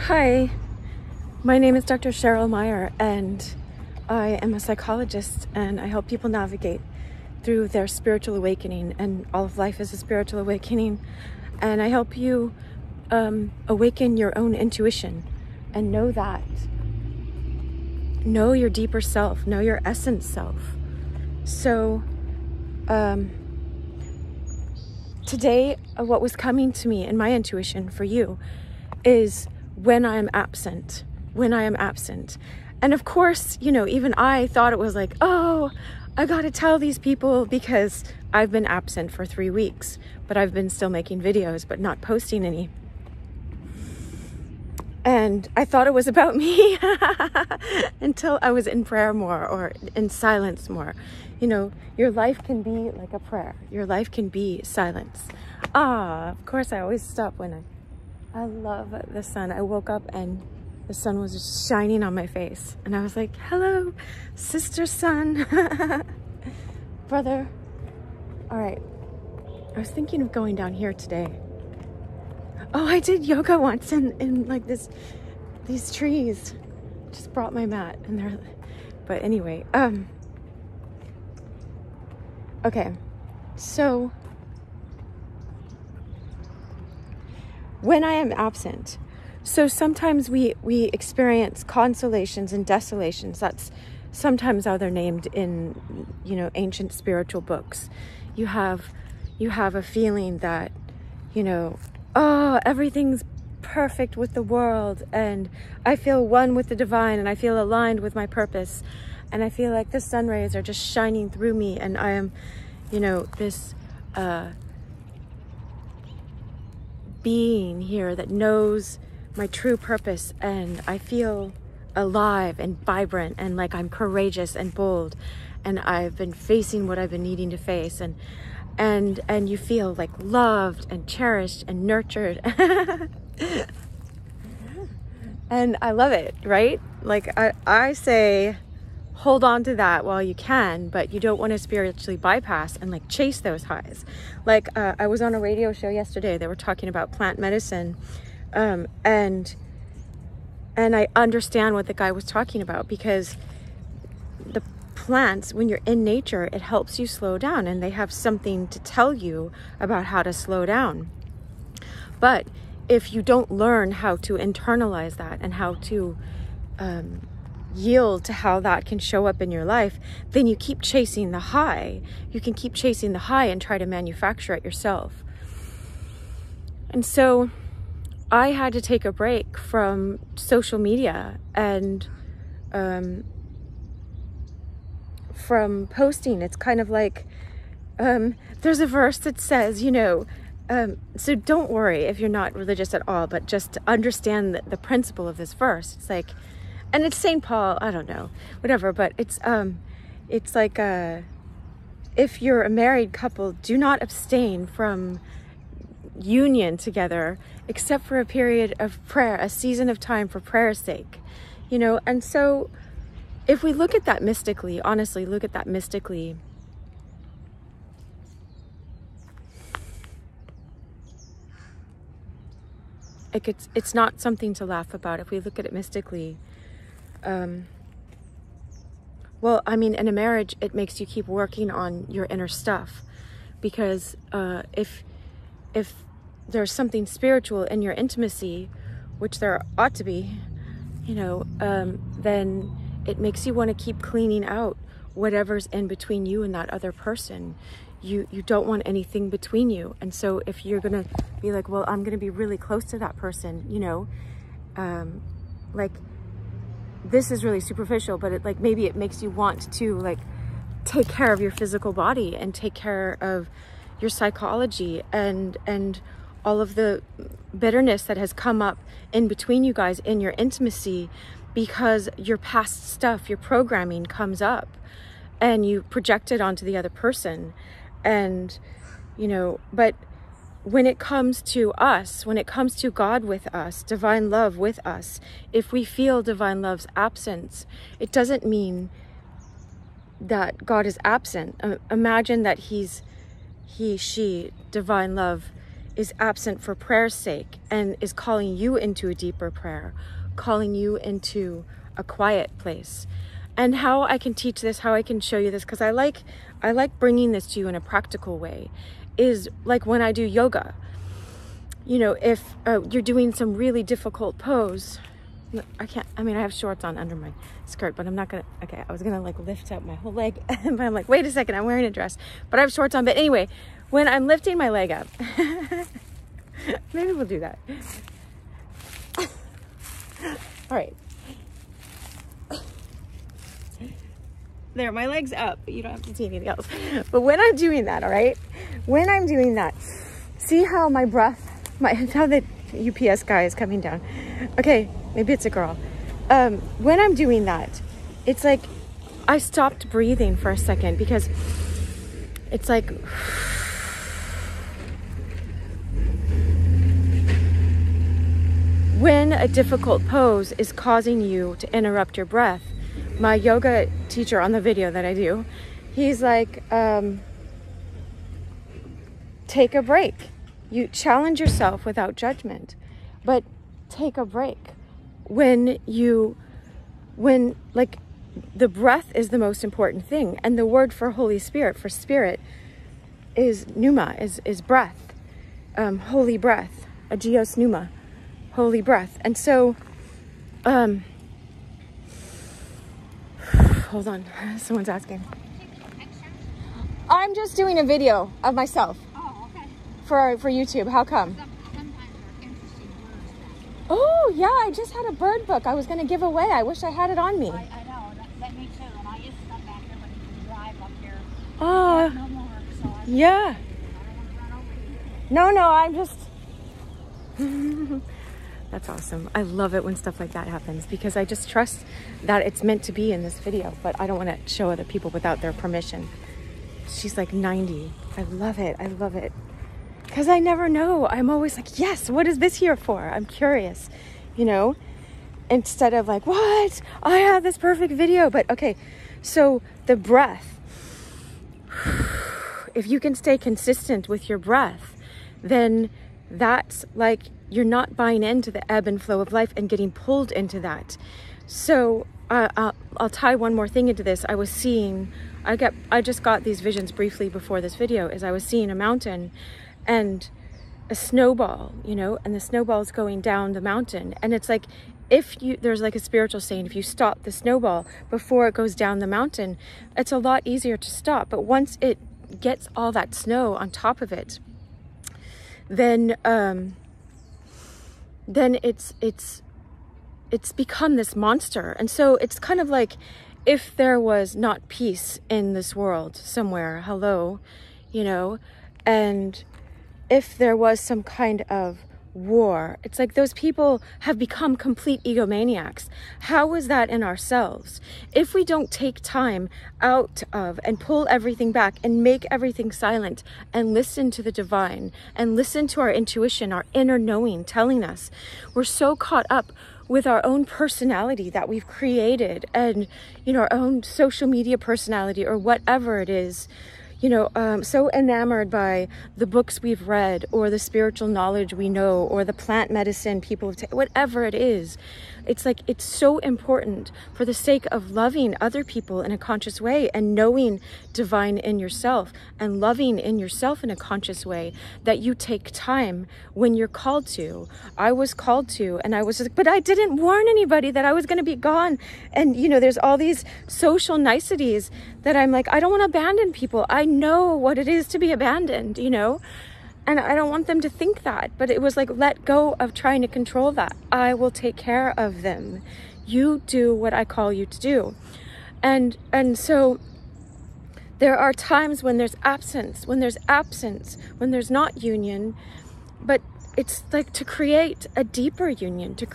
Hi, my name is Dr. Cheryl Meyer, and I am a psychologist, and I help people navigate through their spiritual awakening, and all of life is a spiritual awakening. And I help you awaken your own intuition and know that. Know your deeper self, know your essence self. So today, what was coming to me in my intuition for you is when I am absent. And of course, you know, even I thought it was like, oh, I gotta tell these people because I've been absent for 3 weeks, but I've been still making videos, but not posting any. And I thought it was about me until I was in prayer more or in silence more. You know, your life can be like a prayer. Your life can be silence. Of course, I always stop when I love the sun. I woke up and the sun was just shining on my face. And I was like, hello, sister sun, brother. All right. I was thinking of going down here today. Oh, I did yoga once in like these trees. Just brought my mat and they're, but anyway, okay. So when I am absent, so sometimes we experience consolations and desolations. That's sometimes how they're named in, you know, ancient spiritual books. You have a feeling that, you know, oh, everything's perfect with the world, and I feel one with the divine, and I feel aligned with my purpose, and I feel like the sun rays are just shining through me, and I am, you know, this being here that knows my true purpose, and I feel alive and vibrant and like I'm courageous and bold, and I've been facing what I've been needing to face, and you feel like loved and cherished and nurtured. And I love it, right? Like I say, hold on to that while you can, but you don't want to spiritually bypass and like chase those highs. Like I was on a radio show yesterday. They were talking about plant medicine, and I understand what the guy was talking about, because the plants, when you're in nature, it helps you slow down, and they have something to tell you about how to slow down. But if you don't learn how to internalize that and how to yield to how that can show up in your life, then you keep chasing the high. You can keep chasing the high and try to manufacture it yourself. And so I had to take a break from social media and from posting. It's kind of like, there's a verse that says, you know, so don't worry if you're not religious at all, but just understand the principle of this verse. It's like, and it's St. Paul, I don't know, whatever, but it's like, if you're a married couple, do not abstain from union together, except for a period of prayer, a season of time for prayer's sake, you know. And so if we look at that mystically, honestly, look at that mystically, it's not something to laugh about. If we look at it mystically, well, I mean, in a marriage, it makes you keep working on your inner stuff, because if there's something spiritual in your intimacy, which there ought to be, you know, then it makes you want to keep cleaning out whatever's in between you and that other person. You don't want anything between you. And so if you're going to be like, well, I'm going to be really close to that person, you know, like, this is really superficial, but it, like, maybe it makes you want to like take care of your physical body and take care of your psychology and all of the bitterness that has come up in between you guys in your intimacy, because your past stuff, your programming comes up and you project it onto the other person. And, you know, but when it comes to us, when it comes to God with us, divine love with us, if we feel divine love's absence, it doesn't mean that God is absent. Imagine that he, she, divine love is absent for prayer's sake and is calling you into a deeper prayer, calling you into a quiet place. And how I can teach this, how I can show you this, because I like bringing this to you in a practical way, is like when I do yoga. You know, if you're doing some really difficult pose, I have shorts on under my skirt, but I'm not gonna, okay, I was gonna like lift up my whole leg, but I'm like, wait a second, I'm wearing a dress, but I have shorts on. But anyway, when I'm lifting my leg up, maybe we'll do that. All right. There, my leg's up, but you don't have to see anything else. But when I'm doing that, all right, when I'm doing that, see how my breath, how the UPS guy is coming down. Okay, maybe it's a girl. When I'm doing that, it's like I stopped breathing for a second, because it's like, when a difficult pose is causing you to interrupt your breath, my yoga teacher on the video that I do, he's like, take a break. You challenge yourself without judgment, but take a break. When like the breath is the most important thing. And the word for Holy Spirit, for spirit, is pneuma, is breath, holy breath, agios pneuma, holy breath. And so, hold on, someone's asking. I'm just doing a video of myself. Oh, okay. For YouTube. How come? Sometimes they're interesting words. Oh, yeah, I just had a bird book I was going to give away. I wish I had it on me. I know, that me too. And I used to come back here, but you can drive up here. Oh, No more, so yeah. I don't want to run over you. No, I'm just... That's awesome. I love it when stuff like that happens, because I just trust that it's meant to be in this video, but I don't want to show other people without their permission. She's like 90. I love it. I love it. Because I never know. I'm always like, yes, what is this here for? I'm curious, you know, instead of like, what? I have this perfect video. But okay, so the breath, if you can stay consistent with your breath, then that's like, you're not buying into the ebb and flow of life and getting pulled into that. So I'll tie one more thing into this. I was seeing, I just got these visions briefly before this video, as I was seeing a mountain and a snowball, you know, and the snowball is going down the mountain. And it's like, there's like a spiritual saying, if you stop the snowball before it goes down the mountain, it's a lot easier to stop. But once it gets all that snow on top of it, then it's become this monster. And so it's kind of like, if there was not peace in this world somewhere, hello, you know, and if there was some kind of war, it's like those people have become complete egomaniacs. How is that in ourselves? If we don't take time out of and pull everything back and make everything silent and listen to the divine and listen to our intuition, our inner knowing telling us, we're so caught up with our own personality that we've created, and, you know, our own social media personality or whatever it is, you know, so enamored by the books we've read or the spiritual knowledge we know or the plant medicine people have taken, whatever it is. It's like, it's so important for the sake of loving other people in a conscious way and knowing divine in yourself and loving in yourself in a conscious way, that you take time when you're called to. I was called to, and I was like, but I didn't warn anybody that I was going to be gone. And, you know, there's all these social niceties that I'm like, I don't want to abandon people. I know what it is to be abandoned, you know? And I don't want them to think that, but it was like, let go of trying to control that. I will take care of them. You do what I call you to do. And so there are times when there's absence, when there's not union, but it's like to create a deeper union, to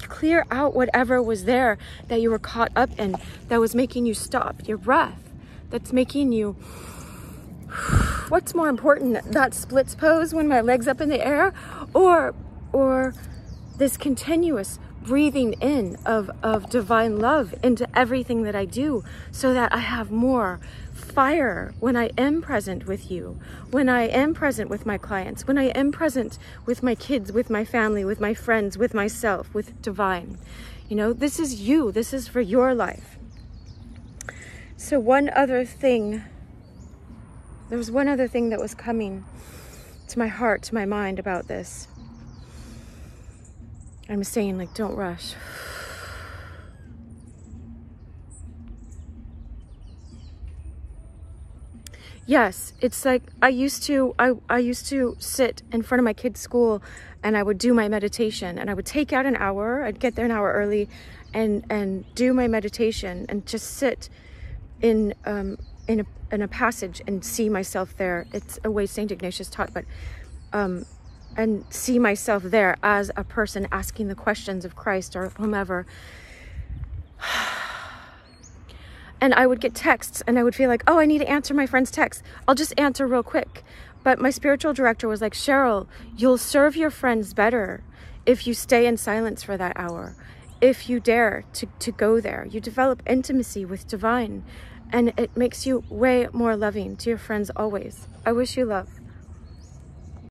clear out whatever was there that you were caught up in, that was making you stop your breath, that's making you... What's more important, that splits pose when my leg's up in the air, or this continuous breathing in of divine love into everything that I do, so that I have more fire when I am present with you, when I am present with my clients, when I am present with my kids, with my family, with my friends, with myself, with divine. You know, this is you. This is for your life. So one other thing, there was one other thing that was coming to my heart, to my mind about this. I'm saying, like, don't rush. Yes, it's like I used to sit in front of my kids' school and I would do my meditation, and I would take out an hour. I'd get there an hour early and do my meditation and just sit in a passage and see myself there. It's a way St. Ignatius taught, but and see myself there as a person asking the questions of Christ or whomever. And I would get texts and I would feel like, oh, I need to answer my friend's text. I'll just answer real quick. But my spiritual director was like, Cheryl, you'll serve your friends better if you stay in silence for that hour. If you dare to go there, you develop intimacy with divine, and it makes you way more loving to your friends always. I wish you love.